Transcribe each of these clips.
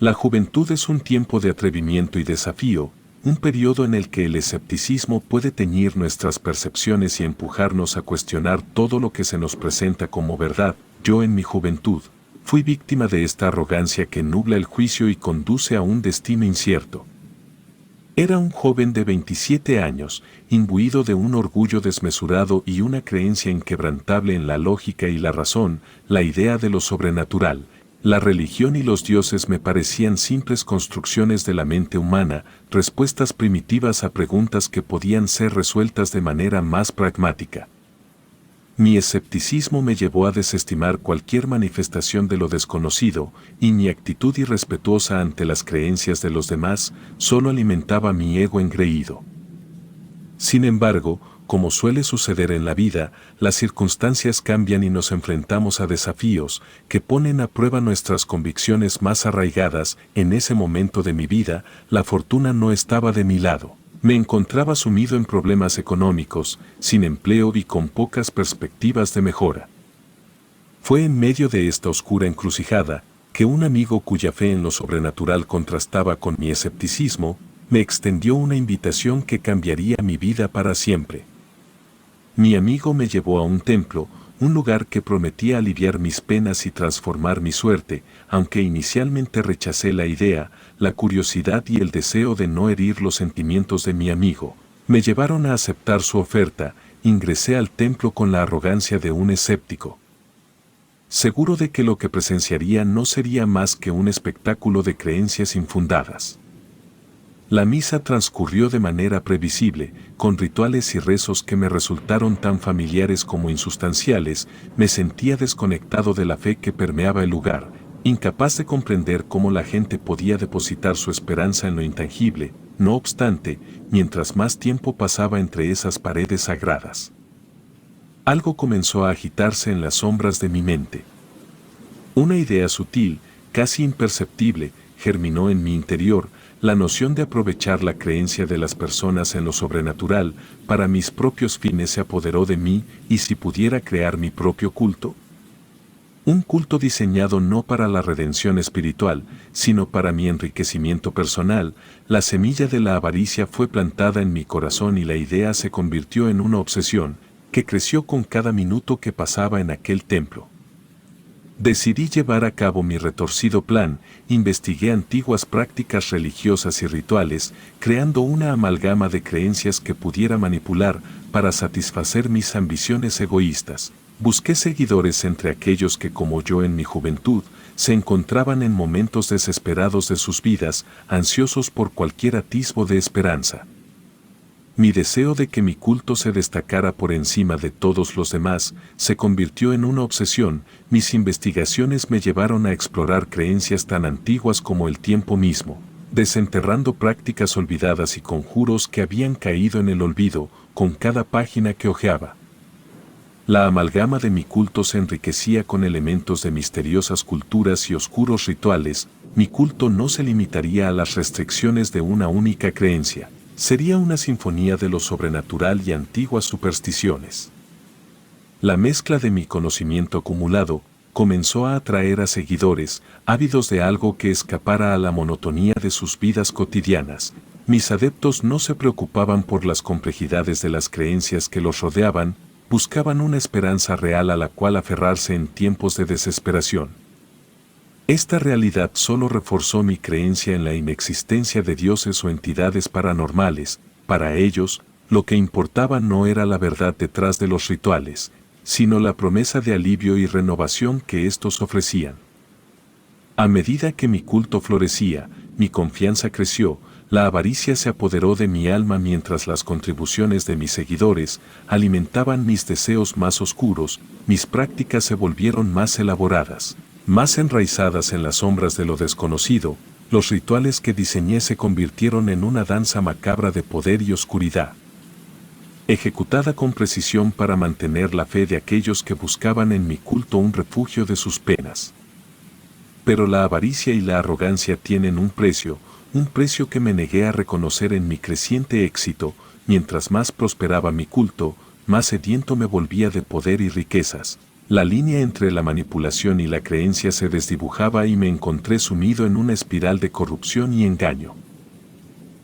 La juventud es un tiempo de atrevimiento y desafío, un periodo en el que el escepticismo puede teñir nuestras percepciones y empujarnos a cuestionar todo lo que se nos presenta como verdad. Yo en mi juventud fui víctima de esta arrogancia que nubla el juicio y conduce a un destino incierto. Era un joven de 27 años, imbuido de un orgullo desmesurado y una creencia inquebrantable en la lógica y la razón, la idea de lo sobrenatural. La religión y los dioses me parecían simples construcciones de la mente humana, respuestas primitivas a preguntas que podían ser resueltas de manera más pragmática. Mi escepticismo me llevó a desestimar cualquier manifestación de lo desconocido, y mi actitud irrespetuosa ante las creencias de los demás solo alimentaba mi ego engreído. Sin embargo, como suele suceder en la vida, las circunstancias cambian y nos enfrentamos a desafíos que ponen a prueba nuestras convicciones más arraigadas. En ese momento de mi vida, la fortuna no estaba de mi lado. Me encontraba sumido en problemas económicos, sin empleo y con pocas perspectivas de mejora. Fue en medio de esta oscura encrucijada que un amigo cuya fe en lo sobrenatural contrastaba con mi escepticismo, me extendió una invitación que cambiaría mi vida para siempre. Mi amigo me llevó a un templo, un lugar que prometía aliviar mis penas y transformar mi suerte, aunque inicialmente rechacé la idea. La curiosidad y el deseo de no herir los sentimientos de mi amigo me llevaron a aceptar su oferta. Ingresé al templo con la arrogancia de un escéptico, seguro de que lo que presenciaría no sería más que un espectáculo de creencias infundadas. La misa transcurrió de manera previsible, con rituales y rezos que me resultaron tan familiares como insustanciales. Me sentía desconectado de la fe que permeaba el lugar, incapaz de comprender cómo la gente podía depositar su esperanza en lo intangible. No obstante, mientras más tiempo pasaba entre esas paredes sagradas, algo comenzó a agitarse en las sombras de mi mente. Una idea sutil, casi imperceptible, germinó en mi interior. La noción de aprovechar la creencia de las personas en lo sobrenatural para mis propios fines se apoderó de mí. ¿Y si pudiera crear mi propio culto? Un culto diseñado no para la redención espiritual, sino para mi enriquecimiento personal. La semilla de la avaricia fue plantada en mi corazón y la idea se convirtió en una obsesión que creció con cada minuto que pasaba en aquel templo. Decidí llevar a cabo mi retorcido plan. Investigué antiguas prácticas religiosas y rituales, creando una amalgama de creencias que pudiera manipular para satisfacer mis ambiciones egoístas. Busqué seguidores entre aquellos que, como yo en mi juventud, se encontraban en momentos desesperados de sus vidas, ansiosos por cualquier atisbo de esperanza. Mi deseo de que mi culto se destacara por encima de todos los demás se convirtió en una obsesión. Mis investigaciones me llevaron a explorar creencias tan antiguas como el tiempo mismo, desenterrando prácticas olvidadas y conjuros que habían caído en el olvido con cada página que hojeaba. La amalgama de mi culto se enriquecía con elementos de misteriosas culturas y oscuros rituales. Mi culto no se limitaría a las restricciones de una única creencia. Sería una sinfonía de lo sobrenatural y antiguas supersticiones. La mezcla de mi conocimiento acumulado comenzó a atraer a seguidores, ávidos de algo que escapara a la monotonía de sus vidas cotidianas. Mis adeptos no se preocupaban por las complejidades de las creencias que los rodeaban, buscaban una esperanza real a la cual aferrarse en tiempos de desesperación. Esta realidad solo reforzó mi creencia en la inexistencia de dioses o entidades paranormales. Para ellos, lo que importaba no era la verdad detrás de los rituales, sino la promesa de alivio y renovación que estos ofrecían. A medida que mi culto florecía, mi confianza creció. La avaricia se apoderó de mi alma mientras las contribuciones de mis seguidores alimentaban mis deseos más oscuros. Mis prácticas se volvieron más elaboradas, más enraizadas en las sombras de lo desconocido. Los rituales que diseñé se convirtieron en una danza macabra de poder y oscuridad, ejecutada con precisión para mantener la fe de aquellos que buscaban en mi culto un refugio de sus penas. Pero la avaricia y la arrogancia tienen un precio que me negué a reconocer en mi creciente éxito. Mientras más prosperaba mi culto, más sediento me volvía de poder y riquezas. La línea entre la manipulación y la creencia se desdibujaba y me encontré sumido en una espiral de corrupción y engaño.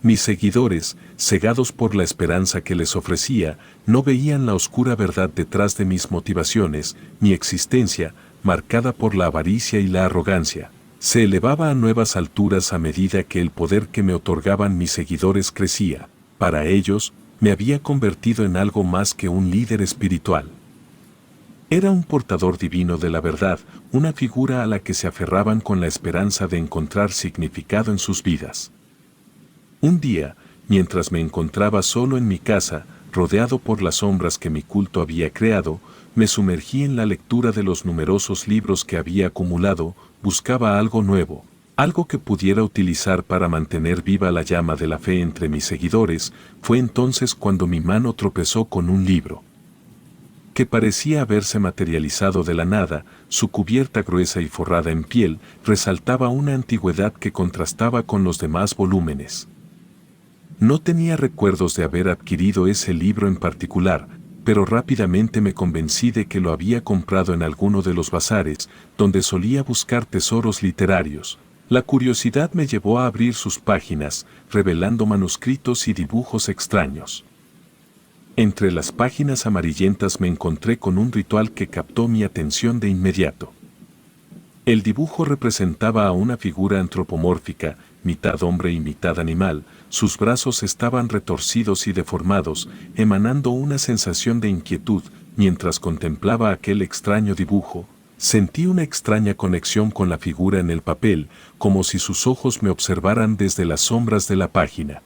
Mis seguidores, cegados por la esperanza que les ofrecía, no veían la oscura verdad detrás de mis motivaciones. Mi existencia, marcada por la avaricia y la arrogancia, se elevaba a nuevas alturas a medida que el poder que me otorgaban mis seguidores crecía. Para ellos, me había convertido en algo más que un líder espiritual. Era un portador divino de la verdad, una figura a la que se aferraban con la esperanza de encontrar significado en sus vidas. Un día, mientras me encontraba solo en mi casa, rodeado por las sombras que mi culto había creado, me sumergí en la lectura de los numerosos libros que había acumulado. Buscaba algo nuevo, algo que pudiera utilizar para mantener viva la llama de la fe entre mis seguidores. Fue entonces cuando mi mano tropezó con un libro que parecía haberse materializado de la nada. Su cubierta gruesa y forrada en piel resaltaba una antigüedad que contrastaba con los demás volúmenes. No tenía recuerdos de haber adquirido ese libro en particular, pero rápidamente me convencí de que lo había comprado en alguno de los bazares, donde solía buscar tesoros literarios. La curiosidad me llevó a abrir sus páginas, revelando manuscritos y dibujos extraños. Entre las páginas amarillentas me encontré con un ritual que captó mi atención de inmediato. El dibujo representaba a una figura antropomórfica, mitad hombre y mitad animal. Sus brazos estaban retorcidos y deformados, emanando una sensación de inquietud. Mientras contemplaba aquel extraño dibujo, sentí una extraña conexión con la figura en el papel, como si sus ojos me observaran desde las sombras de la página.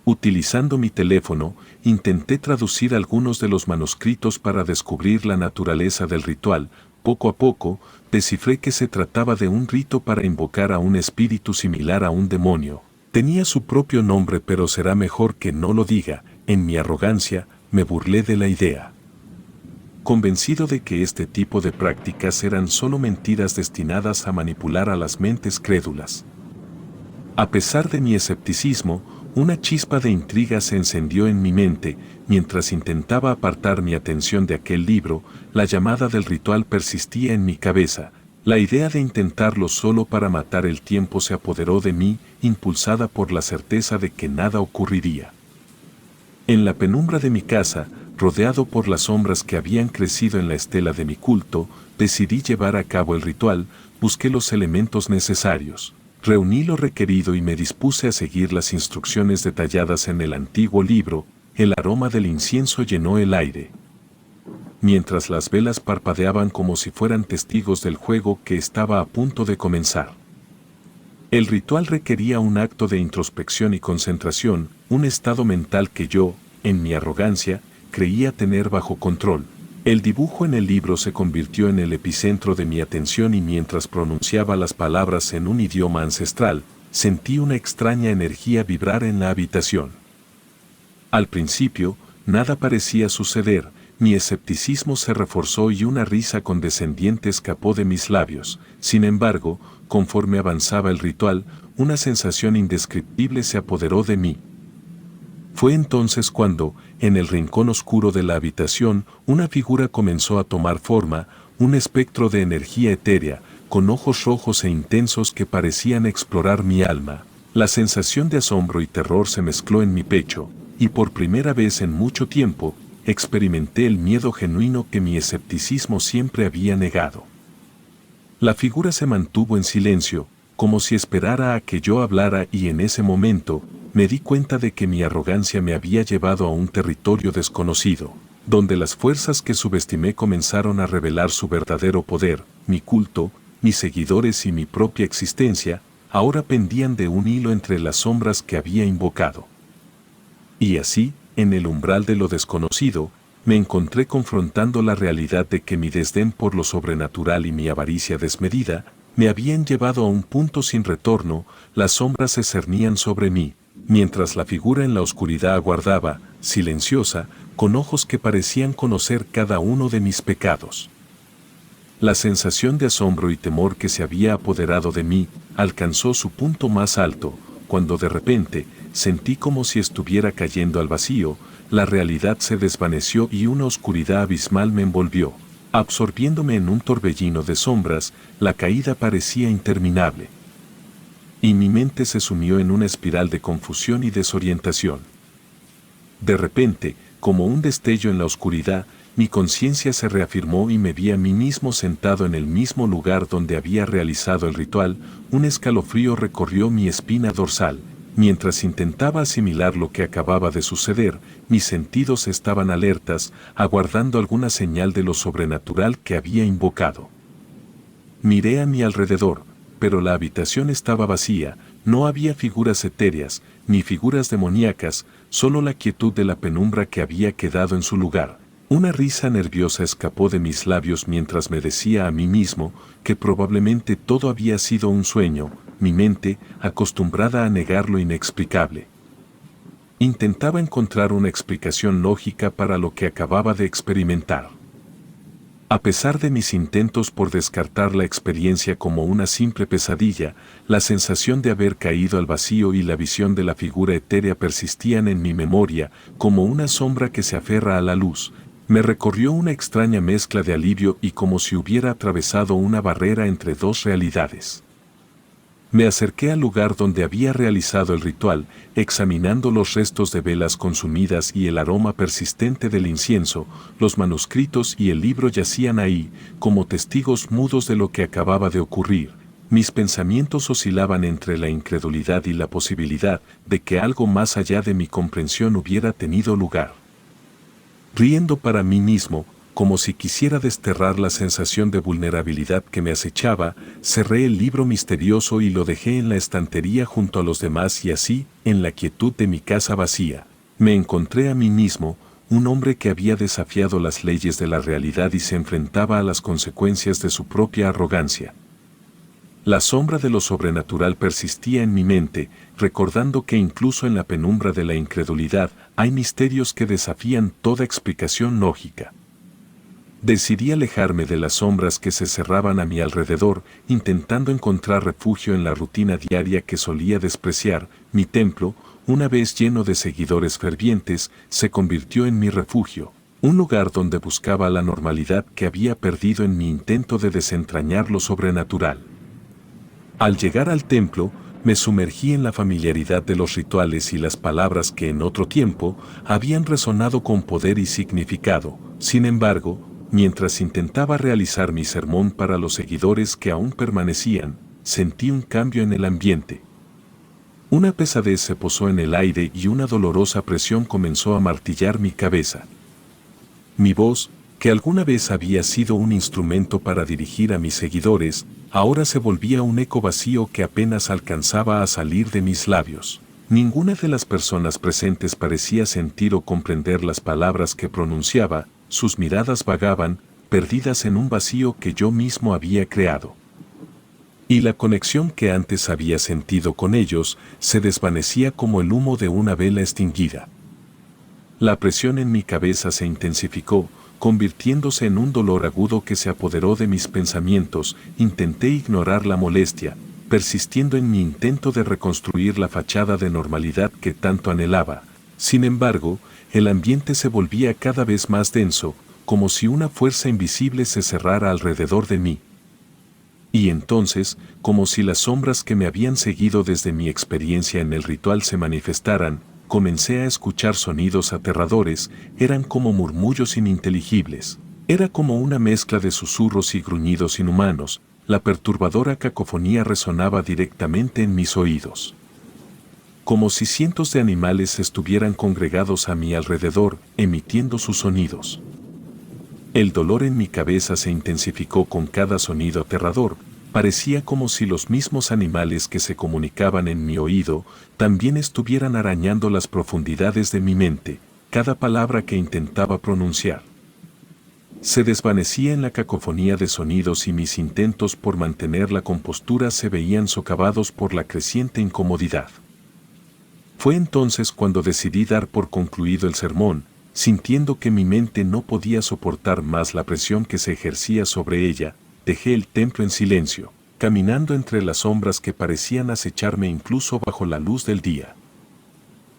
Utilizando mi teléfono, intenté traducir algunos de los manuscritos para descubrir la naturaleza del ritual. Poco a poco, descifré que se trataba de un rito para invocar a un espíritu similar a un demonio. Tenía su propio nombre, pero será mejor que no lo diga. En mi arrogancia, me burlé de la idea, convencido de que este tipo de prácticas eran solo mentiras destinadas a manipular a las mentes crédulas. A pesar de mi escepticismo, una chispa de intriga se encendió en mi mente. Mientras intentaba apartar mi atención de aquel libro, la llamada del ritual persistía en mi cabeza. La idea de intentarlo solo para matar el tiempo se apoderó de mí, impulsada por la certeza de que nada ocurriría. En la penumbra de mi casa, rodeado por las sombras que habían crecido en la estela de mi culto, decidí llevar a cabo el ritual. Busqué los elementos necesarios, reuní lo requerido y me dispuse a seguir las instrucciones detalladas en el antiguo libro. El aroma del incienso llenó el aire, mientras las velas parpadeaban como si fueran testigos del juego que estaba a punto de comenzar. El ritual requería un acto de introspección y concentración, un estado mental que yo, en mi arrogancia, creía tener bajo control. El dibujo en el libro se convirtió en el epicentro de mi atención y mientras pronunciaba las palabras en un idioma ancestral, sentí una extraña energía vibrar en la habitación. Al principio, nada parecía suceder. Mi escepticismo se reforzó y una risa condescendiente escapó de mis labios. Sin embargo, conforme avanzaba el ritual, una sensación indescriptible se apoderó de mí. Fue entonces cuando, en el rincón oscuro de la habitación, una figura comenzó a tomar forma, un espectro de energía etérea, con ojos rojos e intensos que parecían explorar mi alma. La sensación de asombro y terror se mezcló en mi pecho, y por primera vez en mucho tiempo, experimenté el miedo genuino que mi escepticismo siempre había negado. La figura se mantuvo en silencio, como si esperara a que yo hablara, y en ese momento, me di cuenta de que mi arrogancia me había llevado a un territorio desconocido, donde las fuerzas que subestimé comenzaron a revelar su verdadero poder. Mi culto, mis seguidores y mi propia existencia, ahora pendían de un hilo entre las sombras que había invocado. Y así, en el umbral de lo desconocido, me encontré confrontando la realidad de que mi desdén por lo sobrenatural y mi avaricia desmedida me habían llevado a un punto sin retorno. Las sombras se cernían sobre mí, mientras la figura en la oscuridad aguardaba, silenciosa, con ojos que parecían conocer cada uno de mis pecados. La sensación de asombro y temor que se había apoderado de mí alcanzó su punto más alto, cuando de repente sentí como si estuviera cayendo al vacío. La realidad se desvaneció y una oscuridad abismal me envolvió. Absorbiéndome en un torbellino de sombras, la caída parecía interminable. Y mi mente se sumió en una espiral de confusión y desorientación. De repente, como un destello en la oscuridad, mi conciencia se reafirmó y me vi a mí mismo sentado en el mismo lugar donde había realizado el ritual. Un escalofrío recorrió mi espina dorsal. Mientras intentaba asimilar lo que acababa de suceder, mis sentidos estaban alertas, aguardando alguna señal de lo sobrenatural que había invocado. Miré a mi alrededor, pero la habitación estaba vacía, no había figuras etéreas, ni figuras demoníacas, solo la quietud de la penumbra que había quedado en su lugar. Una risa nerviosa escapó de mis labios mientras me decía a mí mismo que probablemente todo había sido un sueño, mi mente, acostumbrada a negar lo inexplicable. Intentaba encontrar una explicación lógica para lo que acababa de experimentar. A pesar de mis intentos por descartar la experiencia como una simple pesadilla, la sensación de haber caído al vacío y la visión de la figura etérea persistían en mi memoria como una sombra que se aferra a la luz. Me recorrió una extraña mezcla de alivio y como si hubiera atravesado una barrera entre dos realidades. Me acerqué al lugar donde había realizado el ritual, examinando los restos de velas consumidas y el aroma persistente del incienso. Los manuscritos y el libro yacían ahí, como testigos mudos de lo que acababa de ocurrir. Mis pensamientos oscilaban entre la incredulidad y la posibilidad de que algo más allá de mi comprensión hubiera tenido lugar. Riendo para mí mismo, como si quisiera desterrar la sensación de vulnerabilidad que me acechaba, cerré el libro misterioso y lo dejé en la estantería junto a los demás y así, en la quietud de mi casa vacía, me encontré a mí mismo, un hombre que había desafiado las leyes de la realidad y se enfrentaba a las consecuencias de su propia arrogancia. La sombra de lo sobrenatural persistía en mi mente, recordando que incluso en la penumbra de la incredulidad hay misterios que desafían toda explicación lógica. Decidí alejarme de las sombras que se cerraban a mi alrededor, intentando encontrar refugio en la rutina diaria que solía despreciar. Mi templo, una vez lleno de seguidores fervientes, se convirtió en mi refugio, un lugar donde buscaba la normalidad que había perdido en mi intento de desentrañar lo sobrenatural. Al llegar al templo, me sumergí en la familiaridad de los rituales y las palabras que en otro tiempo habían resonado con poder y significado. Sin embargo, mientras intentaba realizar mi sermón para los seguidores que aún permanecían, sentí un cambio en el ambiente. Una pesadez se posó en el aire y una dolorosa presión comenzó a martillar mi cabeza. Mi voz, que alguna vez había sido un instrumento para dirigir a mis seguidores, ahora se volvía un eco vacío que apenas alcanzaba a salir de mis labios. Ninguna de las personas presentes parecía sentir o comprender las palabras que pronunciaba, sus miradas vagaban, perdidas en un vacío que yo mismo había creado. Y la conexión que antes había sentido con ellos se desvanecía como el humo de una vela extinguida. La presión en mi cabeza se intensificó, convirtiéndose en un dolor agudo que se apoderó de mis pensamientos. Intenté ignorar la molestia, persistiendo en mi intento de reconstruir la fachada de normalidad que tanto anhelaba. Sin embargo, el ambiente se volvía cada vez más denso, como si una fuerza invisible se cerrara alrededor de mí. Y entonces, como si las sombras que me habían seguido desde mi experiencia en el ritual se manifestaran, comencé a escuchar sonidos aterradores. Eran como murmullos ininteligibles. Era como una mezcla de susurros y gruñidos inhumanos. La perturbadora cacofonía resonaba directamente en mis oídos. Como si cientos de animales estuvieran congregados a mi alrededor, emitiendo sus sonidos. El dolor en mi cabeza se intensificó con cada sonido aterrador. Parecía como si los mismos animales que se comunicaban en mi oído también estuvieran arañando las profundidades de mi mente, cada palabra que intentaba pronunciar. Se desvanecía en la cacofonía de sonidos y mis intentos por mantener la compostura se veían socavados por la creciente incomodidad. Fue entonces cuando decidí dar por concluido el sermón, sintiendo que mi mente no podía soportar más la presión que se ejercía sobre ella. Dejé el templo en silencio, caminando entre las sombras que parecían acecharme incluso bajo la luz del día.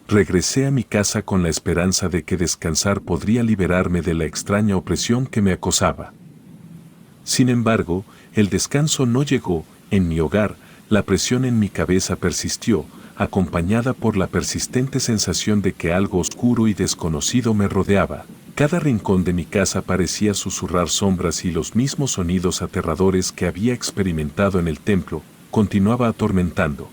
Regresé a mi casa con la esperanza de que descansar podría liberarme de la extraña opresión que me acosaba. Sin embargo, el descanso no llegó. En mi hogar, la presión en mi cabeza persistió, acompañada por la persistente sensación de que algo oscuro y desconocido me rodeaba. Cada rincón de mi casa parecía susurrar sombras y los mismos sonidos aterradores que había experimentado en el templo, continuaba atormentando.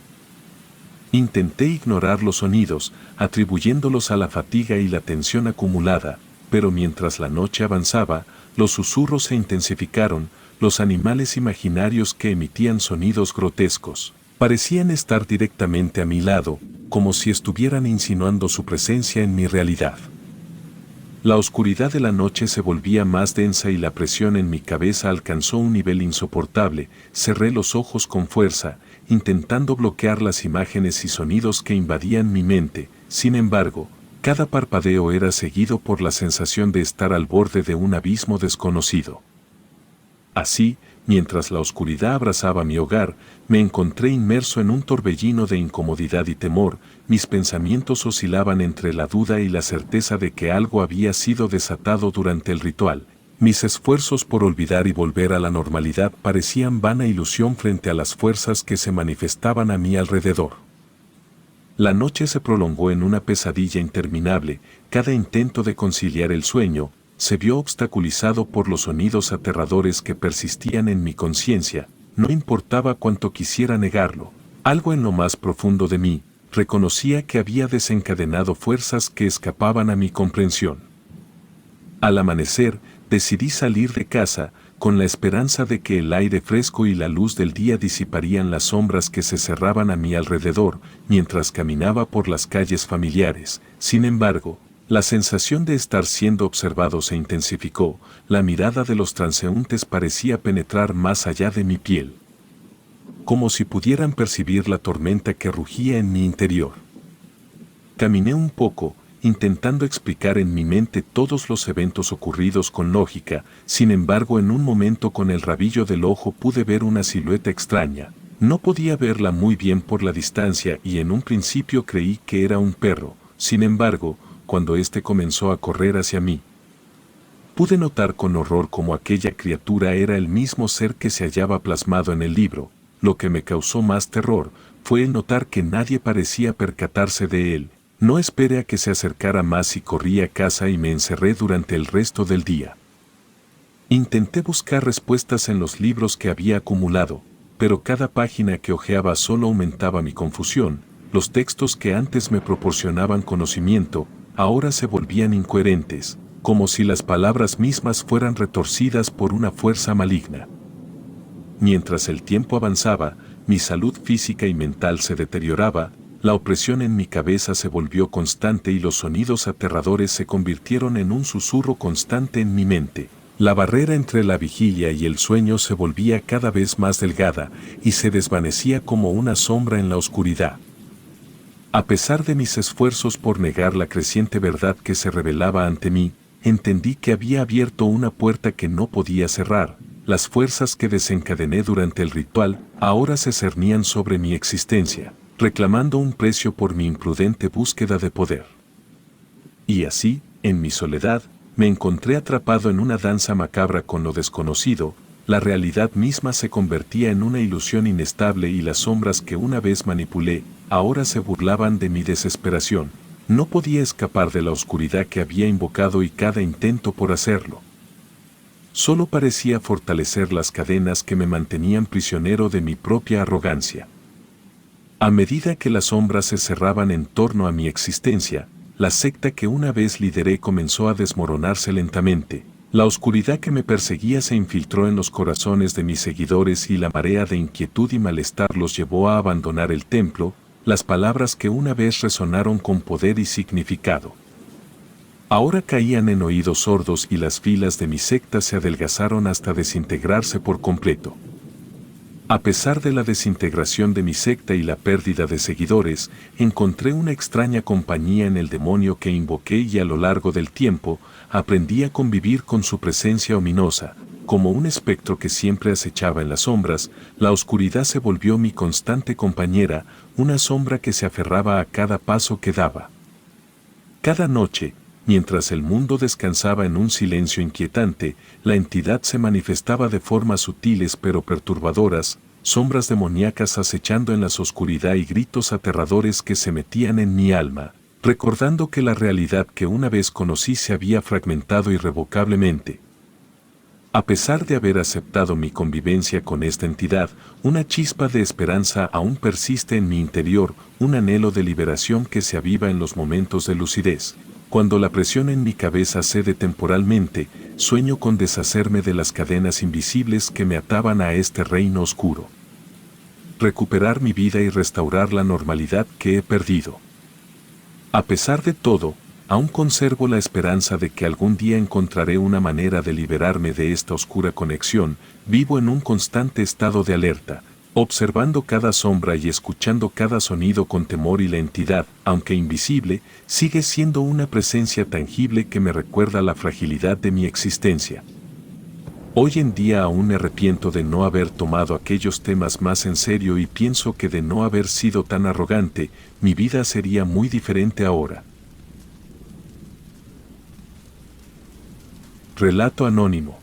Intenté ignorar los sonidos, atribuyéndolos a la fatiga y la tensión acumulada, pero mientras la noche avanzaba, los susurros se intensificaron, los animales imaginarios que emitían sonidos grotescos parecían estar directamente a mi lado, como si estuvieran insinuando su presencia en mi realidad. La oscuridad de la noche se volvía más densa y la presión en mi cabeza alcanzó un nivel insoportable. Cerré los ojos con fuerza, intentando bloquear las imágenes y sonidos que invadían mi mente. Sin embargo, cada parpadeo era seguido por la sensación de estar al borde de un abismo desconocido. Así, mientras la oscuridad abrazaba mi hogar, me encontré inmerso en un torbellino de incomodidad y temor. Mis pensamientos oscilaban entre la duda y la certeza de que algo había sido desatado durante el ritual. Mis esfuerzos por olvidar y volver a la normalidad parecían vana ilusión frente a las fuerzas que se manifestaban a mi alrededor. La noche se prolongó en una pesadilla interminable. Cada intento de conciliar el sueño se vio obstaculizado por los sonidos aterradores que persistían en mi conciencia. No importaba cuánto quisiera negarlo, algo en lo más profundo de mí reconocía que había desencadenado fuerzas que escapaban a mi comprensión. Al amanecer, decidí salir de casa, con la esperanza de que el aire fresco y la luz del día disiparían las sombras que se cerraban a mi alrededor mientras caminaba por las calles familiares. Sin embargo, la sensación de estar siendo observado se intensificó, la mirada de los transeúntes parecía penetrar más allá de mi piel, como si pudieran percibir la tormenta que rugía en mi interior. Caminé un poco, intentando explicar en mi mente todos los eventos ocurridos con lógica. Sin embargo, en un momento con el rabillo del ojo pude ver una silueta extraña. No podía verla muy bien por la distancia y en un principio creí que era un perro. Sin embargo, cuando éste comenzó a correr hacia mí, pude notar con horror cómo aquella criatura era el mismo ser que se hallaba plasmado en el libro. Lo que me causó más terror fue el notar que nadie parecía percatarse de él. No esperé a que se acercara más y corrí a casa y me encerré durante el resto del día. Intenté buscar respuestas en los libros que había acumulado, pero cada página que hojeaba solo aumentaba mi confusión. Los textos que antes me proporcionaban conocimiento, ahora se volvían incoherentes, como si las palabras mismas fueran retorcidas por una fuerza maligna. Mientras el tiempo avanzaba, mi salud física y mental se deterioraba, la opresión en mi cabeza se volvió constante y los sonidos aterradores se convirtieron en un susurro constante en mi mente. La barrera entre la vigilia y el sueño se volvía cada vez más delgada y se desvanecía como una sombra en la oscuridad. A pesar de mis esfuerzos por negar la creciente verdad que se revelaba ante mí, entendí que había abierto una puerta que no podía cerrar. Las fuerzas que desencadené durante el ritual ahora se cernían sobre mi existencia, reclamando un precio por mi imprudente búsqueda de poder. Y así, en mi soledad, me encontré atrapado en una danza macabra con lo desconocido. La realidad misma se convertía en una ilusión inestable y las sombras que una vez manipulé, ahora se burlaban de mi desesperación. No podía escapar de la oscuridad que había invocado y cada intento por hacerlo solo parecía fortalecer las cadenas que me mantenían prisionero de mi propia arrogancia. A medida que las sombras se cerraban en torno a mi existencia, la secta que una vez lideré comenzó a desmoronarse lentamente. La oscuridad que me perseguía se infiltró en los corazones de mis seguidores y la marea de inquietud y malestar los llevó a abandonar el templo. Las palabras que una vez resonaron con poder y significado ahora caían en oídos sordos y las filas de mi secta se adelgazaron hasta desintegrarse por completo. A pesar de la desintegración de mi secta y la pérdida de seguidores, encontré una extraña compañía en el demonio que invoqué y a lo largo del tiempo aprendí a convivir con su presencia ominosa. Como un espectro que siempre acechaba en las sombras, la oscuridad se volvió mi constante compañera, una sombra que se aferraba a cada paso que daba. Cada noche, mientras el mundo descansaba en un silencio inquietante, la entidad se manifestaba de formas sutiles pero perturbadoras, sombras demoníacas acechando en la oscuridad y gritos aterradores que se metían en mi alma, recordando que la realidad que una vez conocí se había fragmentado irrevocablemente. A pesar de haber aceptado mi convivencia con esta entidad, una chispa de esperanza aún persiste en mi interior, un anhelo de liberación que se aviva en los momentos de lucidez. Cuando la presión en mi cabeza cede temporalmente, sueño con deshacerme de las cadenas invisibles que me ataban a este reino oscuro. Recuperar mi vida y restaurar la normalidad que he perdido. A pesar de todo, aún conservo la esperanza de que algún día encontraré una manera de liberarme de esta oscura conexión. Vivo en un constante estado de alerta, observando cada sombra y escuchando cada sonido con temor, y la entidad, aunque invisible, sigue siendo una presencia tangible que me recuerda la fragilidad de mi existencia. Hoy en día aún me arrepiento de no haber tomado aquellos temas más en serio y pienso que de no haber sido tan arrogante, mi vida sería muy diferente ahora. Relato anónimo.